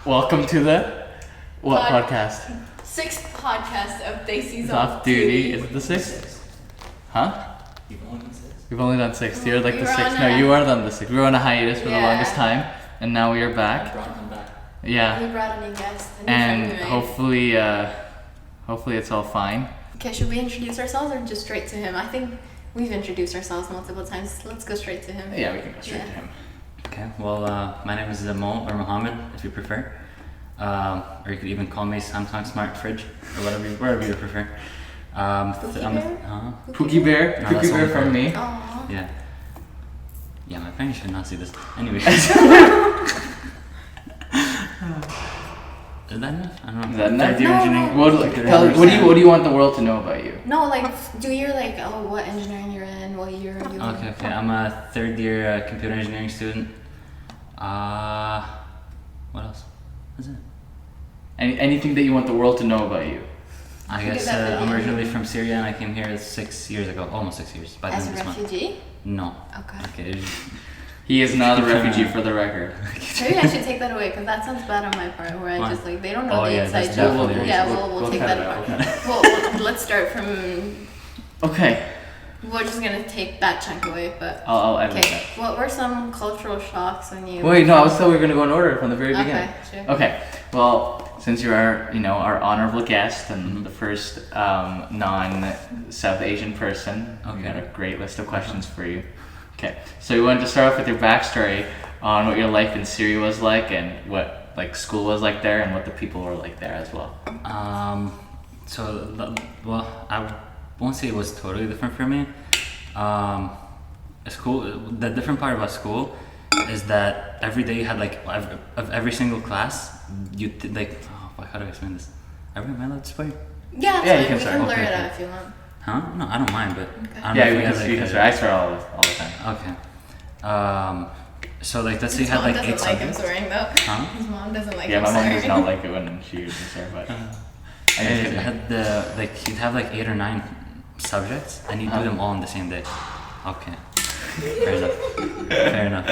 Welcome to the what podcast? Sixth podcast of Daisy's Off duty. Is it the sixth? Huh? You've only done 6? We've only done 6. You're like We the were sixth. on No, a- you are on the 6th. We were on a hiatus for the Yeah. longest time, and now we are I back. brought him back. Yeah, We brought a new guest. A new and friend we made. hopefully it's all fine. Okay, should we introduce ourselves or just straight to him? I think we've introduced ourselves multiple times. Let's go straight to him. Yeah, we can go straight Yeah. to him. Okay, well, my name is Mo or Mohammed, if you prefer. Or you could even call me Samsung Smart Fridge, or whatever you prefer. Pookie Bear? Pookie Bear, No, Pookie that's Bear only from for- me. Aww. Yeah. Yeah, my parents should not see this. Anyway. Is that enough? I don't know. Is that enough? Third year No, engineering. no. What, Computer tell, engineering. what do you want the world to know about you? No, like, do your, like, what engineering you're in, what year are you in? Okay. I'm a third year computer engineering student. What else? That's it. Anything that you want the world to know about you? I Look at guess that I'm video. originally from Syria and I came here 6 years ago, almost 6 years. By the As end a of this month. refugee? No. Okay. Okay. He is not a refugee, for the record. Maybe I should take that away because that sounds bad on my part where I Why? just like, they don't know Oh, the yeah, inside that's joke. definitely Yeah, racist. we'll We'll take cut that it out, apart. we'll cut Well, let's start from, Okay, we're just gonna take that chunk away, but. I'll edit Okay, what were some cultural shocks when you? that. Wait, no, I was thought we were gonna go in order from the very Okay, beginning. sure. Okay, well, since you are, our honorable guest and the first non-South Asian person, we got a great list of questions for you. Okay, so we wanted to start off with your backstory on what your life in Syria was like and what like school was like there and what the people were like there as well. Well, I won't say it was totally different for me. School, the different part about school is that every day you had like, of every single class, how do I explain this? Am I allowed to swear? Yeah, Yeah, you so can we start. can blur Okay, it okay. out if you want. Huh? No, I don't mind, but Okay. I don't know Yeah, if you we can, have, you like, can swear. I swear all the time. Okay. So like let's say you His had mom like 8 doesn't like him subjects. swearing though. Huh? His mom doesn't like Yeah, him my mom swearing. does not like it when she uses swear, but I And guess you had you'd have like 8 or 9 subjects, and you do them all on the same day. Okay. Fair enough. Fair enough.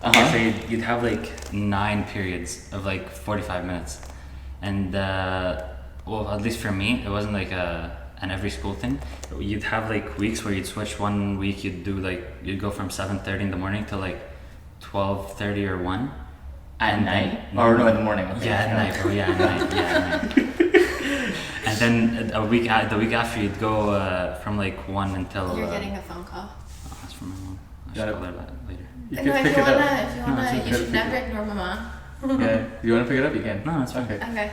Yeah, so you'd have like 9 periods of like 45 minutes, and well, at least for me, it wasn't like an every school thing. You'd have like weeks where you'd switch. One week you'd go from 7:30 in the morning to like 12:30 or 1. At And night? then- Or no, in the morning. Okay. Yeah, at night. Oh, yeah, at night. Yeah, at night. And then the week after, you'd go from like 1 until. You're getting a phone call. Oh, that's from my mom. I Got should it. call her back later. You No, can if pick you it up. wanna, No, it's you okay. should never ignore mama. Yeah, you want to pick it up? You can. No, that's fine. Okay. Okay.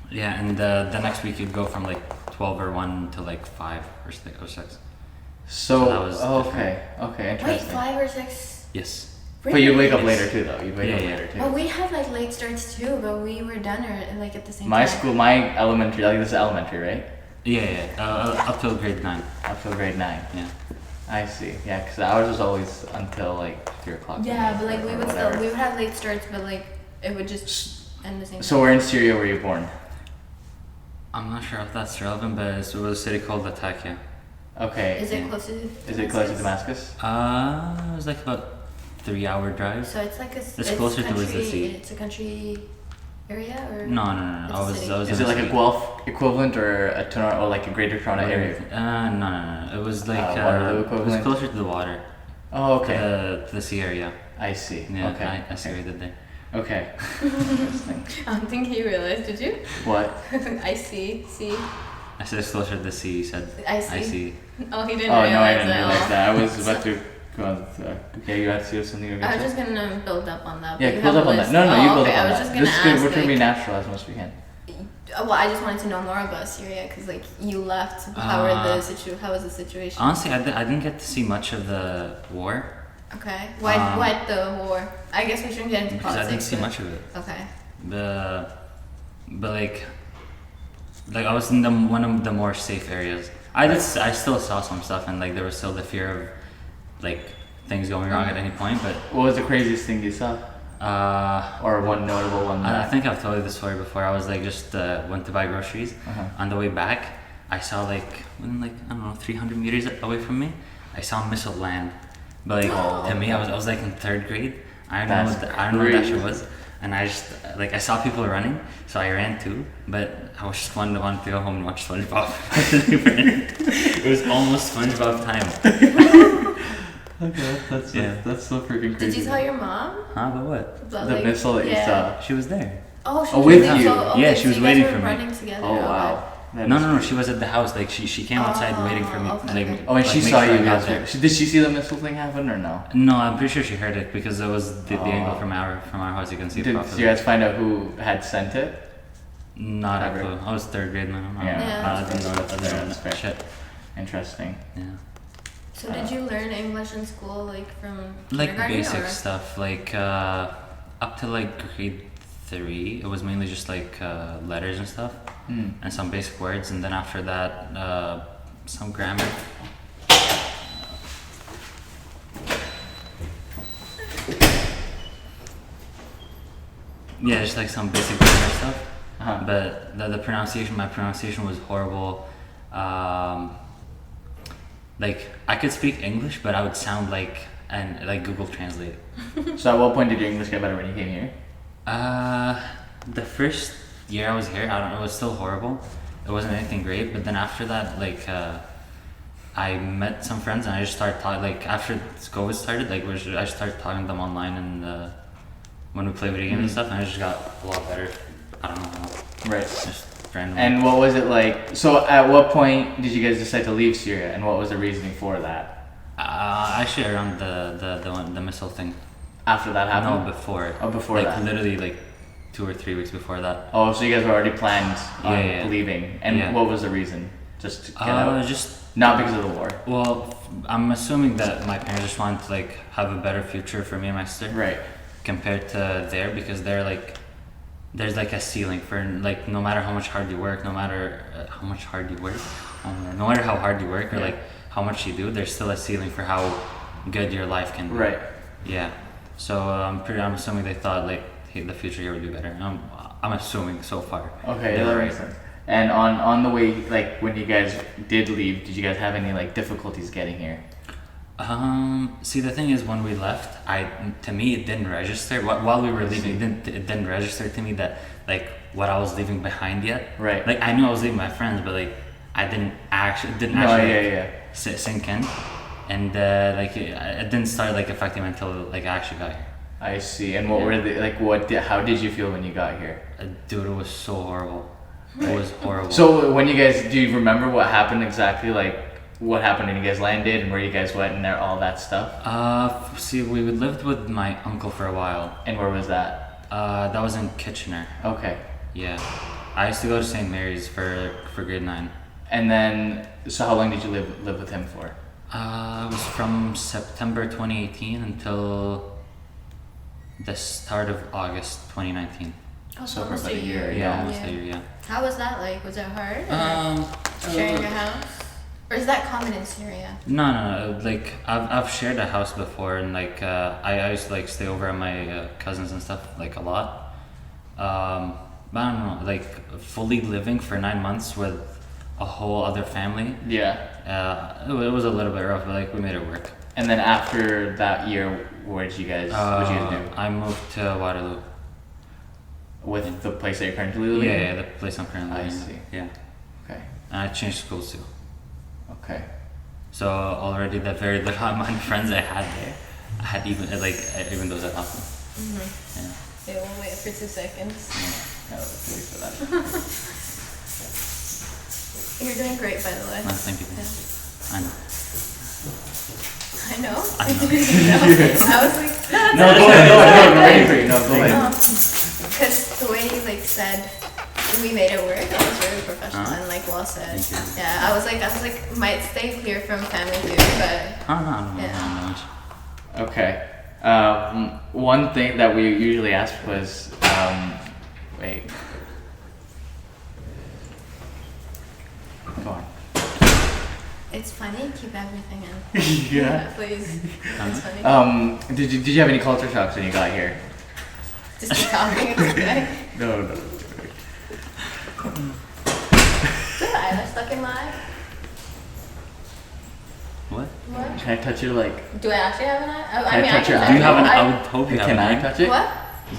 Yeah, and the next week you'd go from like 12 or 1 to like 5 or 6. So, that was okay, Wait, interesting. 5 or 6? Yes. But you'd wake up Yes. later too, though. You'd wake Yeah, up yeah. later too. Well, we had like late starts too, but we were done like at the same My time. school, my elementary, like this is elementary, right? Yeah. Up till grade 9. Up till grade 9. Yeah. I see. Yeah, because ours was always until like 3 o'clock. Yeah, but like we or would whatever. still, we would have late starts, but like it would just end the same So where in Syria were you born? I'm not sure if that's relevant, but it was a city called Latakia. Okay. Is it close to Is it close to Damascus? It was like about 3-hour drive. So it's like a It's closer towards the sea. It's a country area or No. It's I a was. city. I was. Is in it like a city. Guelph equivalent or a Toronto or like a Greater Toronto area? No. It was like Waterloo it was equivalent? closer to the water. Oh, okay. To the sea area. I see. Yeah. Okay. I see what you did there. Okay. Interesting. I don't think you realized, did you? What? I see. I said it's closer to the sea. You said. I see. I see. Oh, he didn't Oh realize no, I didn't that. realize that. I was about to go on. Okay, you had to see something you were I gonna was say? just gonna build up on that. but Yeah, you build have up a on that. list. No, you Oh, build okay, up on I was that. just gonna This is good. ask, We're trying to be like- natural as much as we can. Well, I just wanted to know more about Syria because like you left. How was the situation? Honestly, I didn't get to see much of the war Okay. Why the war? I guess we shouldn't get into because politics. I didn't see but- much of it. Okay. But like I was in one of the more safe areas. I still saw some stuff, and like there was still the fear of like things going wrong at any point. But What was the craziest thing you saw? Or one notable one? I think I've told you the story before. I was like just went to buy groceries. Uh-huh. On the way back, I saw within I don't know 300 meters away from me, I saw a missile land. But like to me, I was like in 3rd grade. I don't know what that shit was. and I just like I saw people running, so I ran too. But I was just wanted to go home and watch SpongeBob. It was almost SpongeBob time. Okay, that's so freaking crazy. Did you tell your mom? Huh? But what? About, The like, missile that you saw. She was there. Oh, she Oh, was with there, you. so- okay, Yeah, she so was you waiting guys were for me. running together. Oh okay. wow. That No, is no, no. crazy. She was at the house. Like she came outside waiting for me. okay, Like, okay. Oh, and like, she make saw sure you I got guys. there. Did she see the missile thing happen or no? No, I'm pretty sure she heard it because it was the Oh. angle from our house. You can see it Did properly. you guys find out who had sent it? Not a Ever. clue. I was third grade, man. Yeah. I didn't know that other than That's fair. shit. Interesting. Yeah. So did you learn English in school, like from Like kindergarten, basic or? stuff, like up to like grade 3, it was mainly just like letters and stuff, and some basic words, and then after that, some grammar. Yeah, just like some basic grammar stuff. Uh-huh. But the pronunciation, my pronunciation was horrible. Like I could speak English, but I would sound like Google Translate. So at what point did your English get better when you came here? The first year I was here, I don't know, it was still horrible. It wasn't anything great, but then after that, like, I met some friends and I just started talking, like, after COVID started, like, I started talking to them online and when we play video games and stuff, and I just got a lot better. I don't know how. Right. Just randomly. And what was it like? So at what point did you guys decide to leave Syria, and what was the reasoning for that? Actually around the missile thing. After that happened? No, before. Oh, before like, that. Literally, like, 2 or 3 weeks before that. Oh, so you guys were already planned on Yeah. leaving, and Yeah. what was the reason? Just to get out? Just Not because of the war. Well, I'm assuming that my parents just wanted to like have a better future for me and my sister, Right. compared to there, because they're like, there's like a ceiling for like no matter how much hard you work, no matter how much hard you work, no matter how hard you work or Yeah. like how much you do, there's still a ceiling for how good your life can be. Right. Yeah. So I'm assuming they thought like hey, the future here would be better. I'm assuming so far. Okay, They're that right. makes sense. And on the way, like when you guys did leave, did you guys have any like difficulties getting here? See, the thing is, when we left, to me it didn't register. While we were leaving, it didn't register to me that like what I was leaving behind yet. Right. Like I knew I was leaving my friends, but like it didn't actually yeah. sink in, and like it didn't start like affecting me until like I actually got here. I see. And what were the like? How did you feel when you got here? Dude, it was so horrible. It was horrible. So when you guys, do you remember what happened exactly? Like what happened when you guys landed and where you guys went and there, all that stuff? See, we lived with my uncle for a while. And where was that? That was in Kitchener. Okay. Yeah, I used to go to St. Mary's for grade 9. And then, so how long did you live with him for? It was from September 2018 until the start of August 2019. Oh, So for almost about a year, Yeah, almost a year. Yeah. How was that like? Was it hard? Or sharing your house? Or is that common in Syria? No. Like I've shared a house before, and like I used to like stay over at my cousins and stuff like a lot. But I don't know, like fully living for 9 months with a whole other family. Yeah. It was a little bit rough, but like we made it work. And then after that year, what did you guys do? I moved to Waterloo. With the place that you're currently living? Yeah, the place I'm currently I living. see. Yeah, Okay. and I changed schools too. Okay. So already the very little amount of friends I had there, I had even those I lost them. Yeah. Yeah, we'll wait for 2 seconds. Yeah, let's wait for that. You're doing great, by the way. No, thank you. Yeah. I know. I know. I know. I was like, No, go ahead. I'm ready for you. No, go ahead. because the way you like said we made it work, that was very professional and like well said. Thank you. Yeah, I was like might stay clear from family too, but I don't know. Yeah. I don't know much. Okay. One thing that we usually ask was, wait. Go on. it's funny. Keep everything in. Yeah. Please. It's funny. Did you have any culture shocks when you got here? Just keep talking. It's okay. No. Do I eyelash stuck in my eye? What? What? Can I touch your like? Do I actually have an eye? Can I touch your Do you have an? eye? I would hope you have Can an I eye. touch it? What?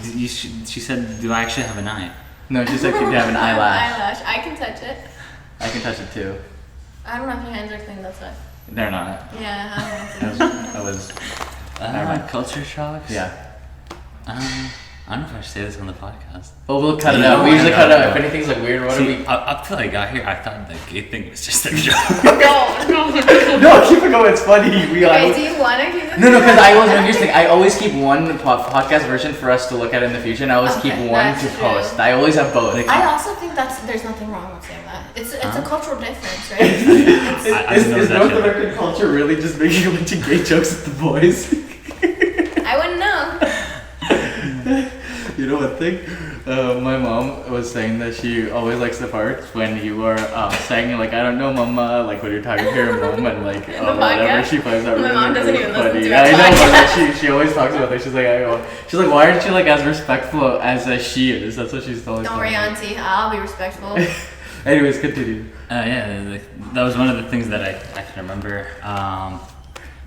She said, "Do I actually have an eye?" No, she said you have an eyelash. Eyelash. I can touch it. I can touch it too. I don't know if your hands are clean. That's why. They're not. Yeah. I don't know. That was never mind. Culture shocks. Yeah. I don't know if I should say this on the podcast. Well, we'll cut it out. We usually cut it out. If anything's like weird, what do we? Up till I got here, I thought the gay thing was just a joke. No. No, keep it going. It's funny. Okay, do you want to keep it? No, because I always here's the thing. I always keep one podcast version for us to look at in the future, and I always keep one that's to true. post. I always have both. I also think there's nothing wrong with saying that. It's a cultural difference, right? Is North American culture really just making a bunch of gay jokes at the boys? I wouldn't know. You know one thing? My mom was saying that she always likes the parts when you are saying like, I don't know, mama, like when you're talking to your mom and like whatever, she finds out My really, mom doesn't really even funny. listen to our I know, podcast. but she always talks about this. She's like, why aren't you like as respectful as she is? That's what she's telling me. Don't worry, auntie. I'll be respectful. Anyways, continue. Yeah, that was one of the things that I can remember.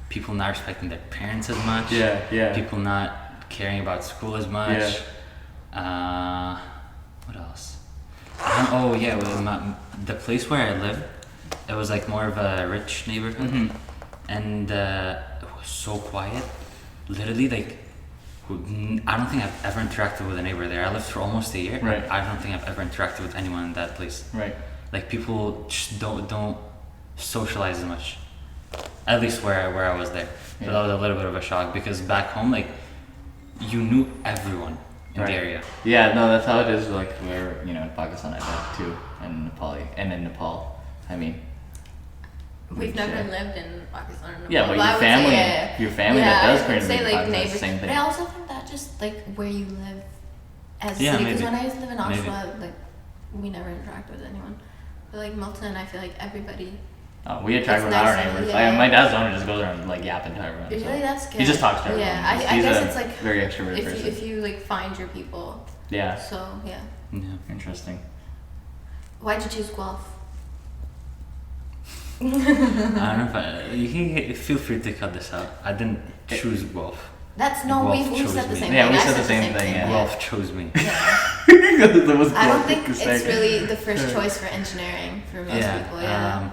People not respecting their parents as much. Yeah. People not caring about school as much. What else? The place where I lived, it was like more of a rich neighborhood, and it was so quiet. Literally, like, I don't think I've ever interacted with a neighbor there. I lived for almost a year. Right. I don't think I've ever interacted with anyone in that place. Right. Like, people just don't socialize as much. At least where I was there. So that was a little bit of a shock, because back home, like, you knew everyone in the area. Yeah, no, that's how it is. Like we're in Pakistan, I bet too, and in Nepal. I mean, We've never lived in Pakistan. Or Nepal. Yeah, but your family that does currently live in Pakistan, neighbors. the same thing. But I also think that just like where you live as a Yeah, city. Because maybe. when I used to live in Maybe. Oshawa, like we never interacted with anyone. But like Milton, I feel like everybody. Oh, we interact It's with nice our and- neighbors. yeah. My dad's owner just goes around like yapping to everyone. Usually that's good. He just talks to everyone. Yeah, I He's guess a it's like very extroverted person. if you like find your people. Yeah. So yeah. Yeah. Interesting. Why'd you choose Guelph? I don't know if you can feel free to cut this out. I didn't choose Guelph. That's no. Guelph We chose said the me. same Yeah, thing. we I said the same thing, yeah. Guelph chose me. Yeah. That was I don't Guelph think to it's say. really the first choice for engineering for most people. Yeah.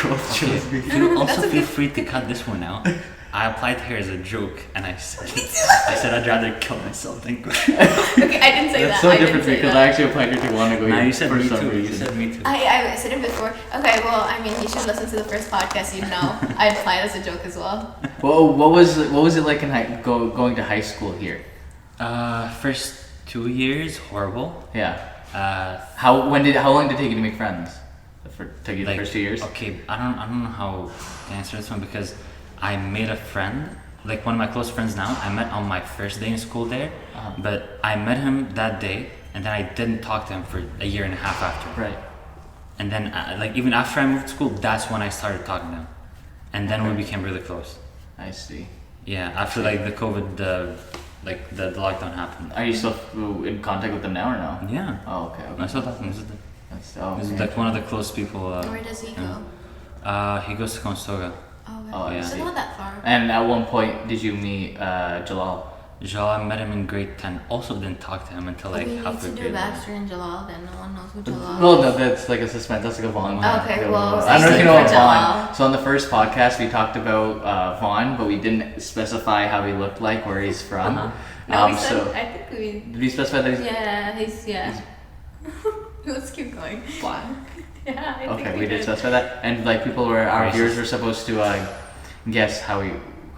Guelph chose me. You can also That's feel okay. free to cut this one out. I applied here as a joke, and I said I'd rather kill myself than go. Okay, I didn't say That's that. so I didn't different say because that. I actually applied here to want to go Nah, here you said for me some too. You reason. said me too. I said it before. Okay, well, I mean, you should listen to the first podcast. You know, I applied as a joke as well. Well, what was it like in going to high school here? First 2 years, horrible. Yeah. How How long did it take you to make friends? Took you the first 2 years? Okay, I don't know how to answer this one, because I made a friend, like one of my close friends now. I met on my first day in school there, but I met him that day, and then I didn't talk to him for a year and a half after. Right. And then, like even after I moved to school, that's when I started talking to him, and then we became really close. I see. Yeah, after like the COVID, the lockdown happened. Are you still in contact with them now or no? Yeah. Oh, okay. I still talk to him. He's Okay. like one of the close people. Where does he go? He goes to Conestoga. Oh, okay. Oh, I So see. not that far. And at one point, did you meet Jalal? Jalal, I met him in grade 10. Also didn't talk to him until like we need halfway to do grade 11. Baxter and Jalal, then no one knows who Jalal is. Well, no, that's like a suspense. That's like a Vaughn. Okay, well, I don't know if you know stay about tuned for Vaughn. So on the first podcast, we talked about Vaughn, but we didn't specify how he looked like, where he's from. No, we said, So I think we. did we specify that he's Yeah. Let's keep going. black? Yeah, I think Okay, we did specify that, and like our Racist. viewers were supposed to guess how he.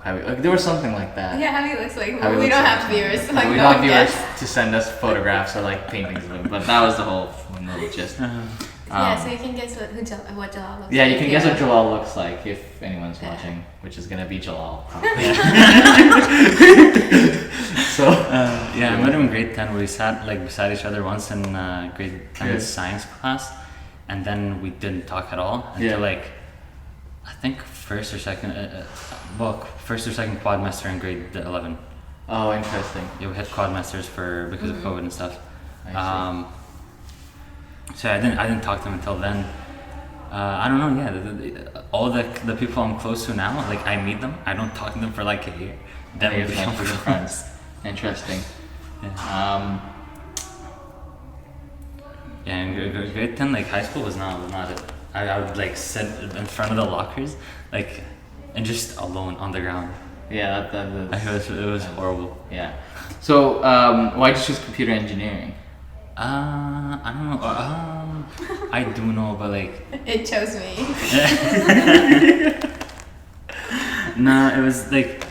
Like, there was something like that. Yeah, how he looks like. How he We looks don't like. have viewers. So We like, don't no have one viewers guessed. to send us photographs or like paintings of him, but that was the whole little gist. Yeah, so you can guess what Jalal looks Yeah, like. you can guess what Jalal looks like if anyone's watching, which is gonna be Jalal. So Yeah, I met him in grade 10. We sat like beside each other once in grade 10 Yeah. science class, and then we didn't talk at all until like I think first or second quadmester in grade 11. Oh, interesting. Yeah, we had quadmesters because of COVID and stuff. I see. So I didn't talk to him until then. I don't know. Yeah, all the people I'm close to now, like I meet them, I don't talk to them for like a year. Then we You're become friends with your friends. Interesting. Yeah. Yeah, in grade 10, like high school was not it. I would like sit in front of the lockers, like, and just alone on the ground. Yeah, It was horrible. Yeah. So, why'd you choose computer engineering? I don't know. I do know, but like. It chose me. No, it was like,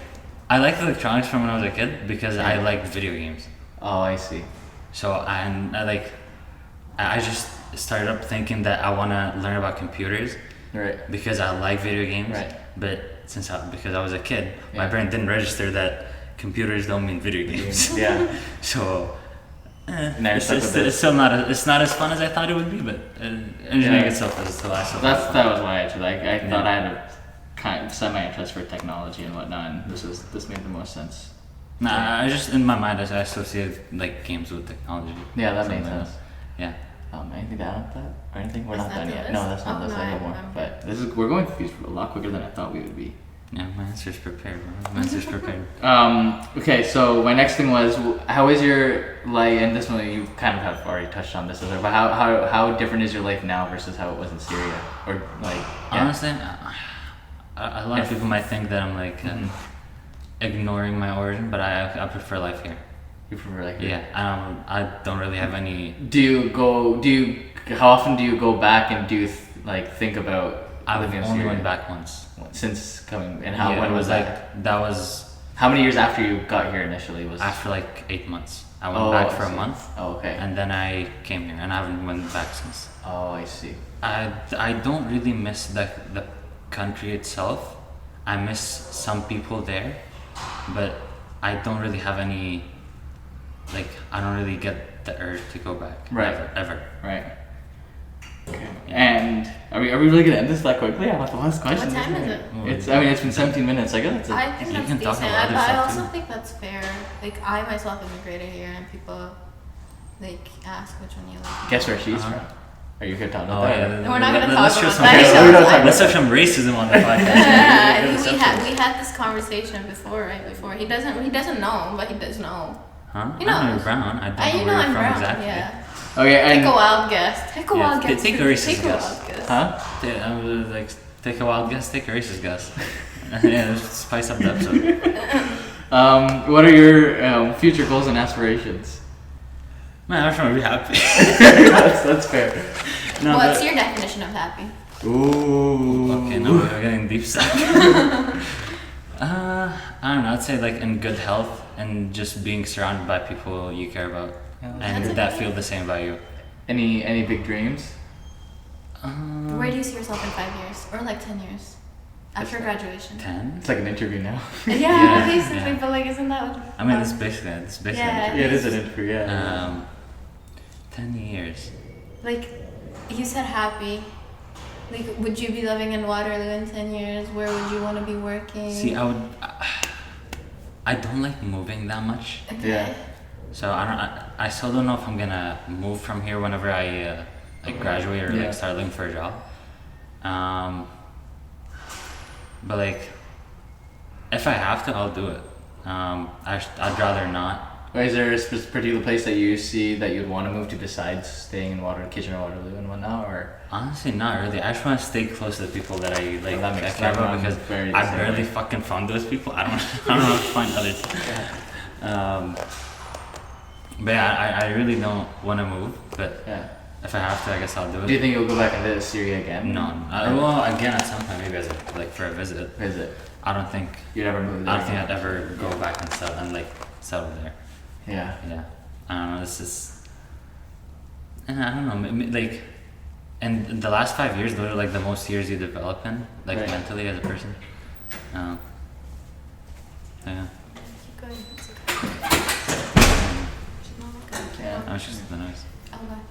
I liked electronics from when I was a kid because I liked video games. Oh, I see. So I just started up thinking that I want to learn about computers. Right. Because I like video games. Right. But because I was a kid, my brain didn't register that computers don't mean video games. Yeah. So. It's still not it's not as fun as I thought it would be, but engineering itself is still awesome. That was why I actually I thought I had a kind of semi-interest for technology and whatnot, and this made the most sense. Nah, I just in my mind I associate like games with technology. Yeah, that makes sense. Yeah. Anything to add on that or anything? We're That's not done not yet. the No, list? that's not Oh, that's no, not I more. remember. But we're going through these a lot quicker than I thought we would be. Yeah, my answer's prepared. Bro. My answer's prepared. Okay, so my next thing was, how is your life? And this one you kind of have already touched on this, but how different is your life now versus how it was in Syria? Or like honestly, a lot of people might think that I'm like ignoring my origin, but I prefer life here. You prefer like Yeah, I don't really have any. How often do you go back and think about? I've living in only Syria? went back once. Since coming, and when it was that? That was How many years after you got here initially? Was after like 8 months. I went back for a month. Oh, okay. And then I came here, and I haven't went back since. Oh, I see. I don't really miss the country itself. I miss some people there, but I don't really have any. Like, I don't really get the urge to go back. Right. Ever. Right. Okay. And are we really gonna end this that quickly? I want the last question. What time is it? It's been 17 minutes. I guess I think You that's can talk decent. about other I stuff, also too. think that's fair. Like, I myself immigrated here, and people like ask which one you like. Guess where she's Uh-huh. from? Are you gonna talk Oh about that? yeah. We're not gonna Let's talk show about some that. Yeah, we don't talk about Let's show some racism on the podcast. Yeah, we had this conversation before, right? Before he doesn't know, but he does know. Huh? You know, I'm brown. I don't know You where know you're I'm from brown. exactly. Yeah. Okay, Take and a wild guess. Take a Yeah, wild guess. take a racist Take a guess. wild guess. huh? I was like, take a wild guess, take a racist guess. Yeah, let's spice up the episode. What are your future goals and aspirations? Man, I just want to be happy. that's fair. No, What's your definition of happy? Ooh. Okay, now we're getting deep stuff. I don't know. I'd say like in good health and just being surrounded by people you care about and That's that okay. feel the same about you. Any big dreams? Where do you see yourself in 5 years or like 10 years after graduation? 10? It's like an interview now. Yeah, basically, yeah. but like, isn't that what? I mean, it's basically Yeah. Yeah, it is an interview. Yeah. 10 years. Like, you said happy. Like, would you be living in Waterloo in 10 years? Where would you want to be working? See, I don't like moving that much. Okay. Yeah. So I still don't know if I'm gonna move from here whenever I graduate or Yeah. like start looking for a job. But like, if I have to, I'll do it. I'd rather not. Or is there a particular place that you see that you'd want to move to besides staying in Kitchener-Waterloo and whatnot, or? Honestly, not really. I just want to stay close to the people that I like. Well, that makes I care sense. about I'm because very the I same barely way. fucking found those people. I don't know how to find others. But yeah, I really don't want to move. But Yeah. if I have to, I guess I'll do it. Do you think you'll go back into Syria again? No. Well, again at some point, maybe as for a visit. Visit. I don't think. You'd ever move there? I don't think again? I'd ever go back and settle there. Yeah. Yeah. I don't know. This is. And I don't know. Like, and the last 5 years, those are like the most years you develop in, like Right. mentally as a person. Yeah. Keep going. It's okay. She's not looking. Yeah. I was just the noise. Oh, bye.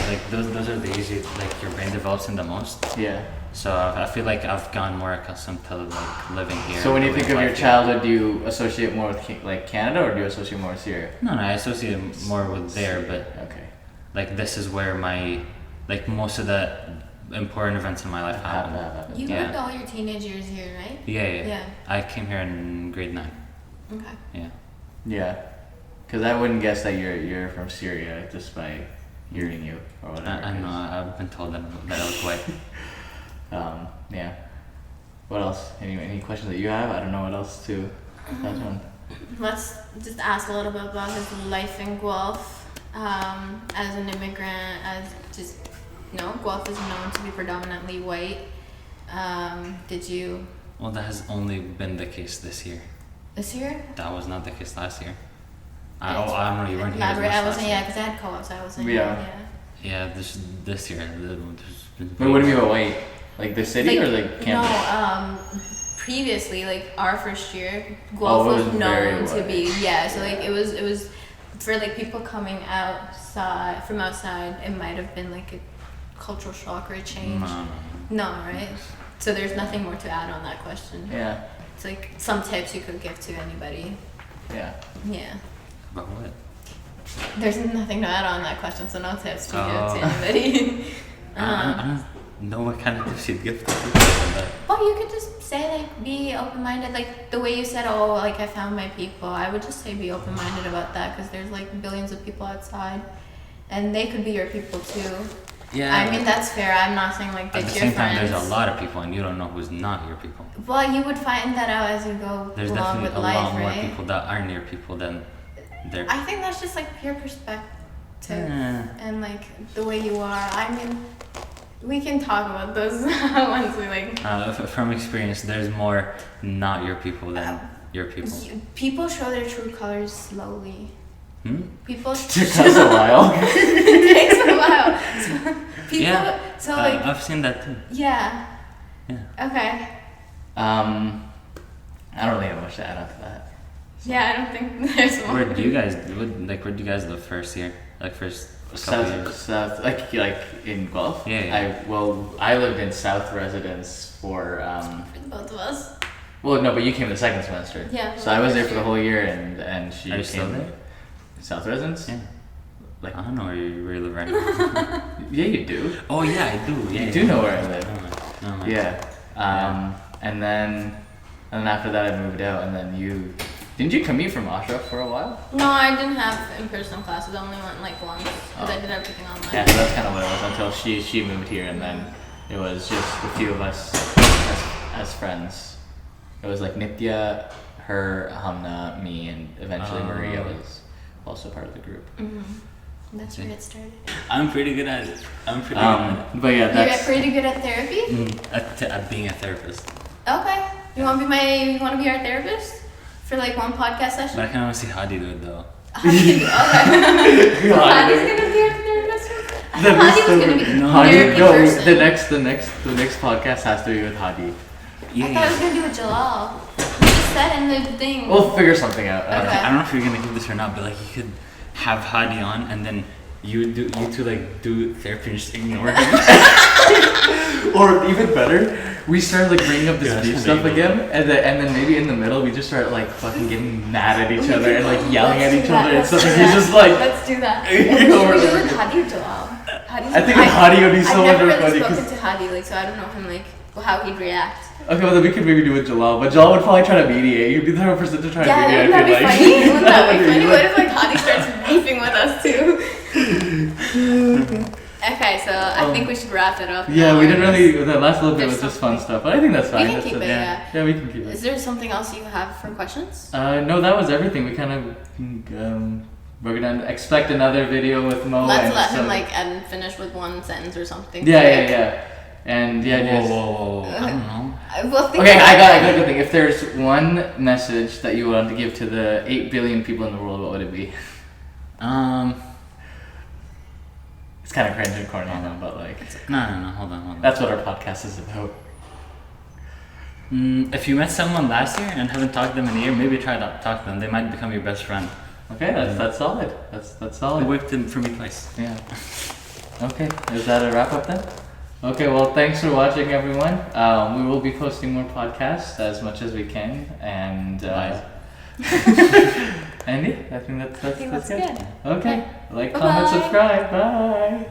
Like those are the easy, like your brain develops in the most. Yeah. So I feel like I've gotten more accustomed to like living here. So when you the think way of your life childhood, do you associate more with like Canada, or do you associate more with Syria? here. No, I associate it more with there, but Okay. like this is where my, like most of the important events in my life happen. You Yeah. lived all your teenage years here, right? Yeah. Yeah. I came here in grade 9. Okay. Yeah. Yeah. Because I wouldn't guess that you're from Syria just by hearing you or whatever. I know. I've been told that I look white. Yeah. What else? Any questions that you have? I don't know what else to touch on. Let's just ask a little bit about his life in Guelph as an immigrant. Guelph is known to be predominantly white. Did you? Well, that has only been the case this year. This year? That was not the case last year. I don't know. You weren't here as much I last wasn't. year. Yeah, because I had co-op, so I wasn't. Yeah. Yeah, this year. Wait, what do you mean by white? Like the city or like campus? No, previously, like our first year, Guelph was known to be so like it was for like people coming from outside, it might have been like a cultural shock or a change. No, right? So there's nothing more to add on that question. Yeah. It's like some tips you could give to anybody. Yeah. Yeah. About what? There's nothing to add on that question, so no tips to give to anybody. I don't know what kind of tips you'd give to people on that. Well, you could just say like be open-minded, like the way you said, like I found my people. I would just say be open-minded about that because there's like billions of people outside, and they could be your people too. Yeah. I mean that's fair. I'm not saying like at ditch the your same time, friends. there's a lot of people, and you don't know who's not your people. Well, you would find that out as you go There's along definitely with a life, lot more right? people that aren't your people than they're. I think that's just like pure perspective Yeah. and like the way you are. I mean, we can talk about this once we like. From experience, there's more not your people than your people. People show their true colors slowly. People. It takes a while. It takes a while. People. Yeah. So like. I've seen that too. Yeah. Yeah. Okay. I don't really have much to add on to that. Yeah, I don't think there's more. Where do you guys live first year? Like first couple years? South, like in Guelph. Yeah. I lived in South residence for. For both of us. Well, no, but you came the second semester. Yeah. So I was there for the whole year, and she Are you came. still there? South residence. Yeah. Like I don't know where you live right now. yeah, you do. Oh yeah, I do. Yeah. You do know where I live. No, man. Yeah. And then after that I moved out, and then didn't you commute from Oshawa for a while? No, I didn't have in-person classes. I only went like once because I did everything online. Yeah, so that's kind of what it was until she moved here, and then it was just a few of us as friends. It was like Nitya, her, Hamna, me, and eventually Maria was also part of the group. Mm-hmm. That's where it started. I'm pretty good at it. But yeah, that's. You're pretty good at therapy. At being a therapist. Okay. You want to be our therapist for like one podcast session? But I kind of want to see Hadi do it though. Okay. Hadi's gonna be our therapist. Hadi was gonna be therapy person. The next podcast has to be with Hadi. Yeah. I thought I was gonna do with Jalal. You just said in the thing. We'll figure something out. Okay. I don't know if you're gonna give this or not, but like you could have Hadi on, and then you two like do therapy and just ignore him. Or even better, we start like bringing up this Yeah, beef that's stuff amazing. again, and then maybe in the middle we just start like fucking getting mad at each other and like yelling at each other and stuff. And he's just like, Let's do that. You Should know, we do we're- it with Hadi or Jalal? I think with Hadi would be so I've never much really funny. spoken 'Cause- to Hadi, like, so I don't know him, like, how he'd react. Okay, well then we could maybe do it with Jalal, but Jalal would probably try to mediate. He'd be the type of person to try to Yeah, mediate. wouldn't that be I feel like. funny? Wouldn't that be would funny? really- What if, like, Hadi starts beefing with us, too? Okay, so I think we should wrap it up. Yeah, now. we didn't really. The last little bit There's was just fun something- stuff, but I think that's fine. can That's keep it, yeah. Yeah, we can keep Is it. there something else you have for questions? No, that was everything. We kind of we're gonna expect another video with Mo. Let's and let so- him, like, and finish with one sentence or something. Yeah. And yeah, just. Whoa. I don't know. We'll think Okay, about I got it. a good thing. If there's one message that you want to give to the 8 billion people in the world, what would it be? It's kind of cringe and corny, I know, but like, No, hold on. that's what our podcast is about. If you met someone last year and haven't talked to them in a year, maybe try to talk to them. They might become your best friend. Okay, that's solid. That's It solid. worked for me twice. Yeah. Okay, is that a wrap up then? Okay, well, thanks for watching, everyone. We will be posting more podcasts as much as we can, and and yeah, I think that's I think that's good. Okay, like, Bye-bye. comment, subscribe. Bye.